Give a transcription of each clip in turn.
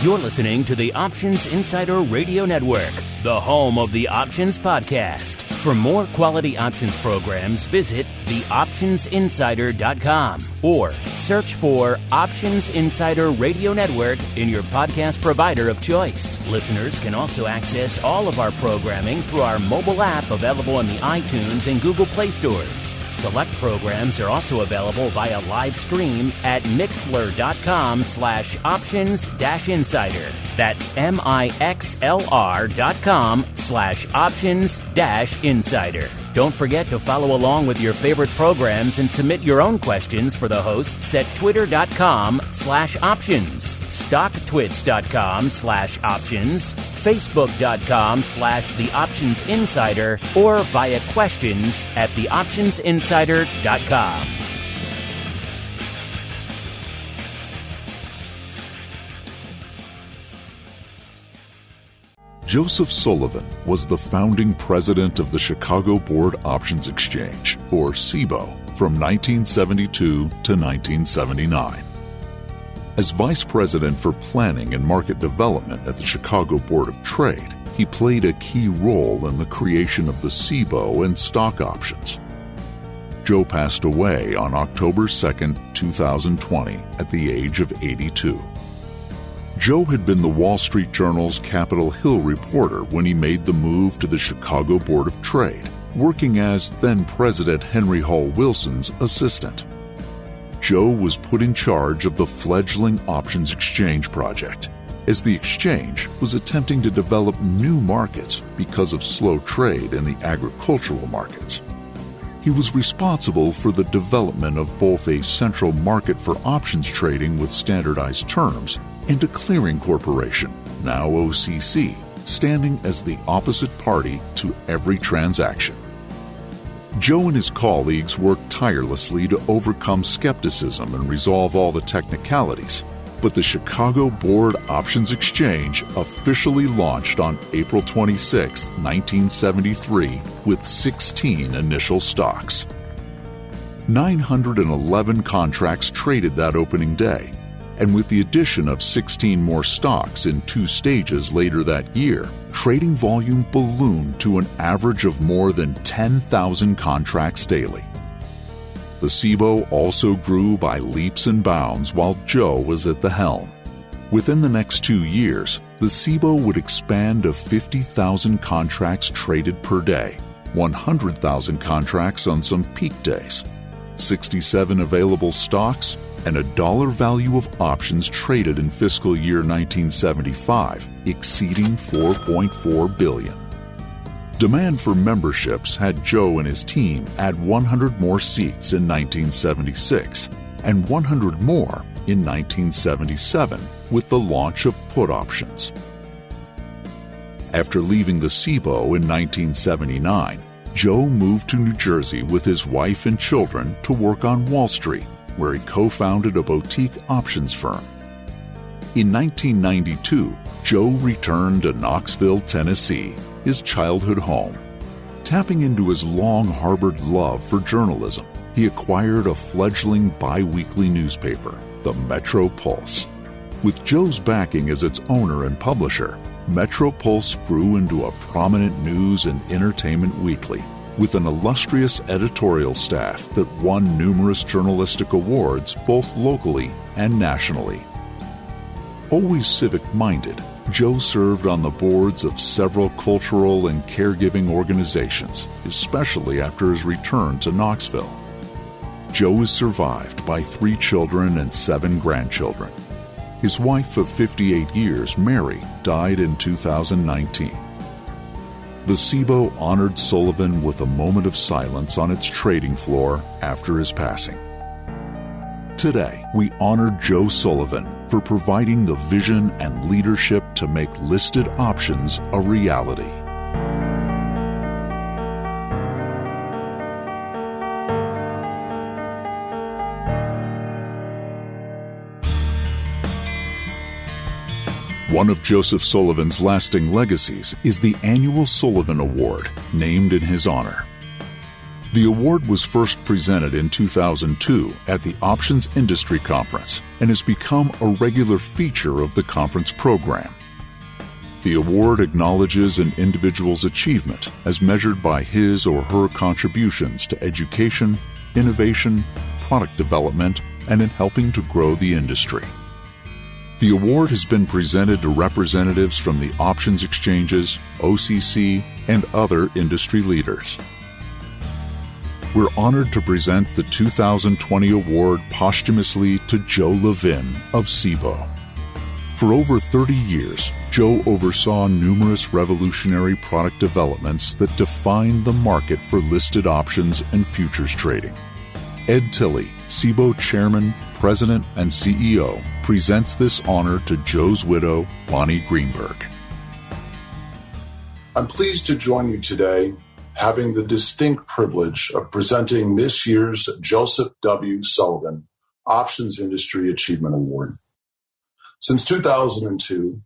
You're listening to the Options Insider Radio Network, the home of the Options Podcast. For more quality options programs, visit theoptionsinsider.com or search for Options Insider Radio Network in your podcast provider of choice. Listeners can also access all of our programming through our mobile app available in the iTunes and Google Play stores. Select programs are also available via live stream at mixlr.com/options-insider. That's mixlr.com/options-insider. Don't forget to follow along with your favorite programs and submit your own questions for the hosts at twitter.com/options, stocktwits.com/options, facebook.com/theoptionsinsider, or via questions at theoptionsinsider.com. Joseph Sullivan was the founding president of the Chicago Board Options Exchange, or CBOE, from 1972 to 1979. As vice president for planning and market development at the Chicago Board of Trade, he played a key role in the creation of the CBOE and stock options. Joe passed away on October 2, 2020, at the age of 82. Joe had been the Wall Street Journal's Capitol Hill reporter when he made the move to the Chicago Board of Trade, working as then-President Henry Hall Wilson's assistant. Joe was put in charge of the fledgling options exchange project, as the exchange was attempting to develop new markets because of slow trade in the agricultural markets. He was responsible for the development of both a central market for options trading with standardized terms and a clearing corporation, now OCC, standing as the opposite party to every transaction. Joe and his colleagues worked tirelessly to overcome skepticism and resolve all the technicalities, but the Chicago Board Options Exchange officially launched on April 26, 1973, with 16 initial stocks. 911 contracts traded that opening day, and with the addition of 16 more stocks in 2 stages later that year, trading volume ballooned to an average of more than 10,000 contracts daily. The CBOE also grew by leaps and bounds while Joe was at the helm. Within the next 2 years, the CBOE would expand to 50,000 contracts traded per day, 100,000 contracts on some peak days, 67 available stocks, and a dollar value of options traded in fiscal year 1975 exceeding $4.4 billion. Demand for memberships had Joe and his team add 100 more seats in 1976 and 100 more in 1977 with the launch of put options. After leaving the CBOE in 1979, Joe moved to New Jersey with his wife and children to work on Wall Street, where he co-founded a boutique options firm. In 1992, Joe returned to Knoxville, Tennessee, his childhood home. Tapping into his long-harbored love for journalism, he acquired a fledgling bi-weekly newspaper, the Metro Pulse. With Joe's backing as its owner and publisher, Metro Pulse grew into a prominent news and entertainment weekly, with an illustrious editorial staff that won numerous journalistic awards both locally and nationally. Always civic-minded, Joe served on the boards of several cultural and caregiving organizations, especially after his return to Knoxville. Joe is survived by 3 children and 7 grandchildren. His wife of 58 years, Mary, died in 2019. The CBOE honored Sullivan with a moment of silence on its trading floor after his passing. Today, we honor Joe Sullivan for providing the vision and leadership to make listed options a reality. One of Joseph Sullivan's lasting legacies is the annual Sullivan Award, named in his honor. The award was first presented in 2002 at the Options Industry Conference and has become a regular feature of the conference program. The award acknowledges an individual's achievement as measured by his or her contributions to education, innovation, product development, and in helping to grow the industry. The award has been presented to representatives from the options exchanges, OCC, and other industry leaders. We're honored to present the 2020 award posthumously to Joe Levin of Cboe. For over 30 years, Joe oversaw numerous revolutionary product developments that defined the market for listed options and futures trading. Ed Tilley, Cboe Chairman, President, and CEO, presents this honor to Joe's widow, Bonnie Greenberg. I'm pleased to join you today, having the distinct privilege of presenting this year's Joseph W. Sullivan Options Industry Achievement Award. Since 2002,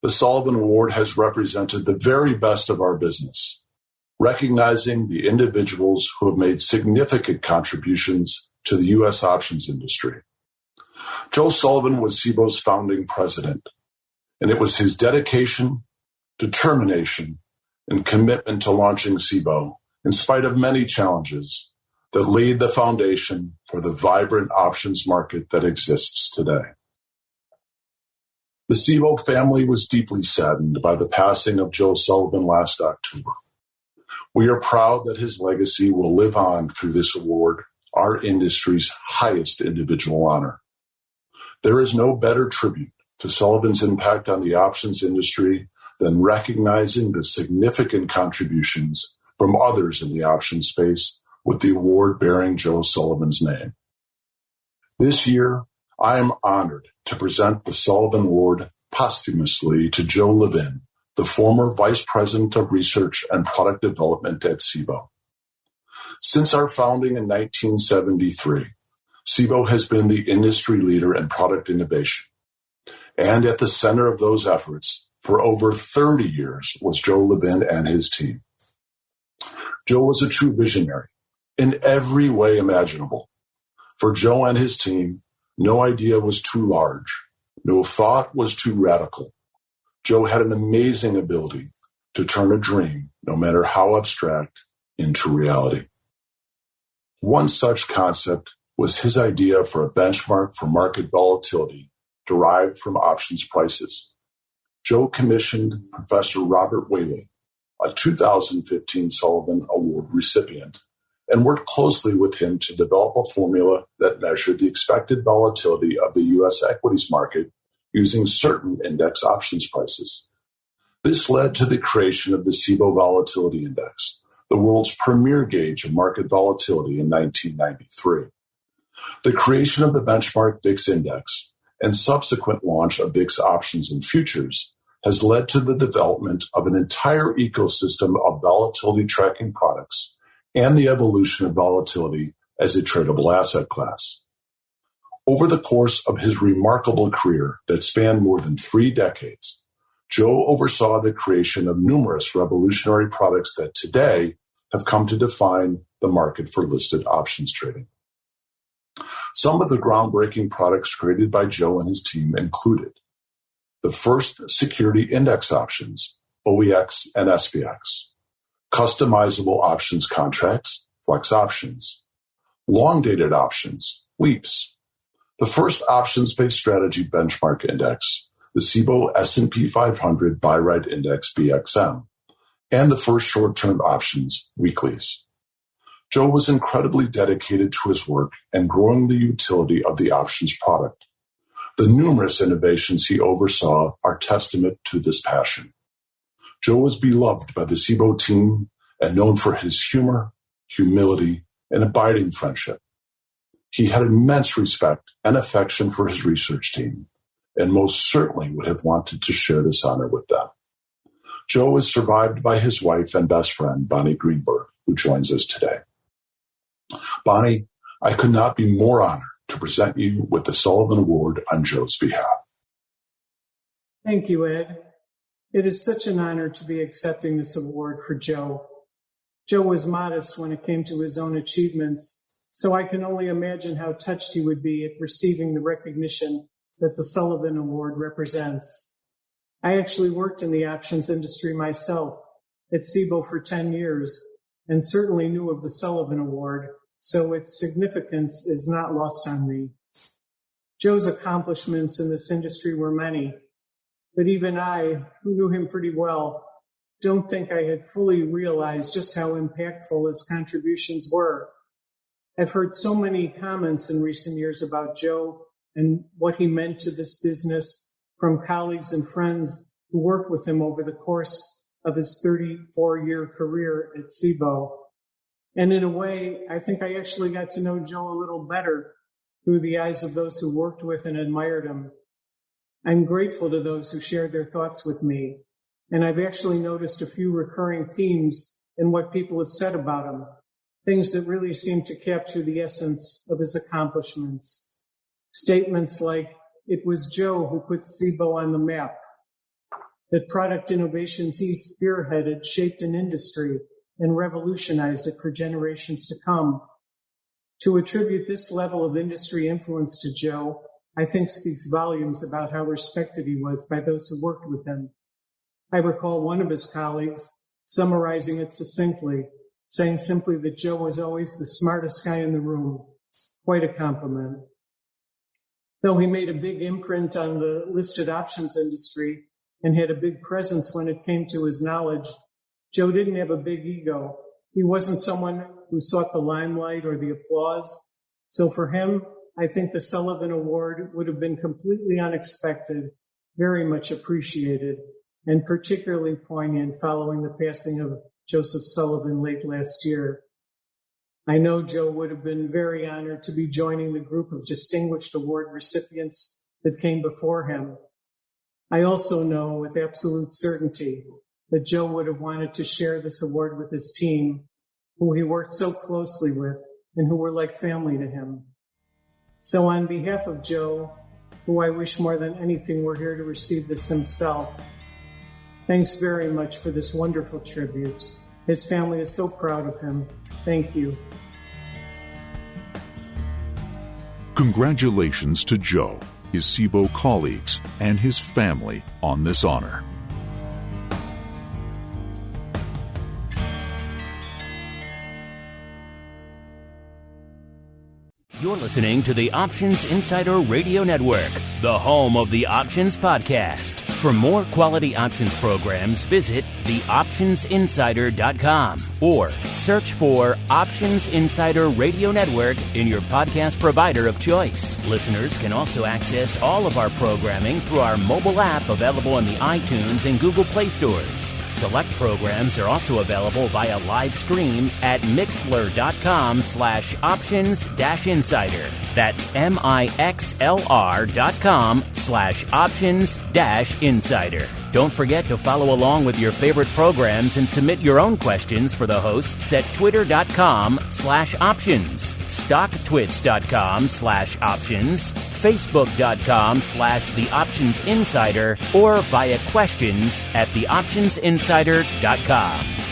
the Sullivan Award has represented the very best of our business, recognizing the individuals who have made significant contributions to the U.S. options industry. Joe Sullivan was Cboe's founding president, and it was his dedication, determination, and commitment to launching Cboe, in spite of many challenges, that laid the foundation for the vibrant options market that exists today. The Cboe family was deeply saddened by the passing of Joe Sullivan last October. We are proud that his legacy will live on through this award, our industry's highest individual honor. There is no better tribute to Sullivan's impact on the options industry than recognizing the significant contributions from others in the options space with the award bearing Joe Sullivan's name. This year, I am honored to present the Sullivan Award posthumously to Joe Levin, the former Vice President of Research and Product Development at Cboe. Since our founding in 1973, Cboe has been the industry leader in product innovation. And at the center of those efforts for over 30 years was Joe Levin and his team. Joe was a true visionary in every way imaginable. For Joe and his team, no idea was too large. No thought was too radical. Joe had an amazing ability to turn a dream, no matter how abstract, into reality. One such concept was his idea for a benchmark for market volatility derived from options prices. Joe commissioned Professor Robert Whaley, a 2015 Sullivan Award recipient, and worked closely with him to develop a formula that measured the expected volatility of the U.S. equities market using certain index options prices. This led to the creation of the Cboe Volatility Index, the world's premier gauge of market volatility in 1993. The creation of the benchmark VIX index and subsequent launch of VIX options and futures has led to the development of an entire ecosystem of volatility tracking products and the evolution of volatility as a tradable asset class. Over the course of his remarkable career that spanned more than 3 decades, Joe oversaw the creation of numerous revolutionary products that today have come to define the market for listed options trading. Some of the groundbreaking products created by Joe and his team included the first security index options, OEX and SPX, customizable options contracts, flex options, long-dated options, LEAPs, the first options-based strategy benchmark index, the Cboe S&P 500 Buy Right Index BXM, and the first short-term options, weeklies. Joe was incredibly dedicated to his work and growing the utility of the options product. The numerous innovations he oversaw are testament to this passion. Joe was beloved by the Cboe team and known for his humor, humility, and abiding friendship. He had immense respect and affection for his research team, and most certainly would have wanted to share this honor with them. Joe is survived by his wife and best friend, Bonnie Greenberg, who joins us today. Bonnie, I could not be more honored to present you with the Sullivan Award on Joe's behalf. Thank you, Ed. It is such an honor to be accepting this award for Joe. Joe was modest when it came to his own achievements, so I can only imagine how touched he would be at receiving the recognition that the Sullivan Award represents. I actually worked in the options industry myself at SIBO for 10 years and certainly knew of the Sullivan Award, so its significance is not lost on me. Joe's accomplishments in this industry were many, but even I, who knew him pretty well, don't think I had fully realized just how impactful his contributions were. I've heard so many comments in recent years about Joe and what he meant to this business from colleagues and friends who worked with him over the course of his 34-year career at SIBO. And in a way, I think I actually got to know Joe a little better through the eyes of those who worked with and admired him. I'm grateful to those who shared their thoughts with me, and I've actually noticed a few recurring themes in what people have said about him, things that really seem to capture the essence of his accomplishments. Statements like, "It was Joe who put SIBO on the map," that product innovations he spearheaded shaped an industry and revolutionized it for generations to come. To attribute this level of industry influence to Joe, I think speaks volumes about how respected he was by those who worked with him. I recall one of his colleagues summarizing it succinctly, saying simply that Joe was always the smartest guy in the room. Quite a compliment. Though he made a big imprint on the listed options industry and had a big presence when it came to his knowledge, Joe didn't have a big ego. He wasn't someone who sought the limelight or the applause. So for him, I think the Sullivan Award would have been completely unexpected, very much appreciated, and particularly poignant following the passing of Joseph Sullivan late last year. I know Joe would have been very honored to be joining the group of distinguished award recipients that came before him. I also know with absolute certainty that Joe would have wanted to share this award with his team, who he worked so closely with and who were like family to him. So on behalf of Joe, who I wish more than anything were here to receive this himself, thanks very much for this wonderful tribute. His family is so proud of him. Thank you. Congratulations to Joe, his SIBO colleagues, and his family on this honor. You're listening to the Options Insider Radio Network, the home of the Options Podcast. For more quality options programs, visit theoptionsinsider.com or search for Options Insider Radio Network in your podcast provider of choice. Listeners can also access all of our programming through our mobile app available in the iTunes and Google Play stores. Select programs are also available via live stream at mixlr.com/options-insider. That's mixlr.com/options-insider. Don't forget to follow along with your favorite programs and submit your own questions for the hosts at twitter.com/options, stocktwits.com/options, facebook.com/theoptionsinsider, or via questions@theoptionsinsider.com.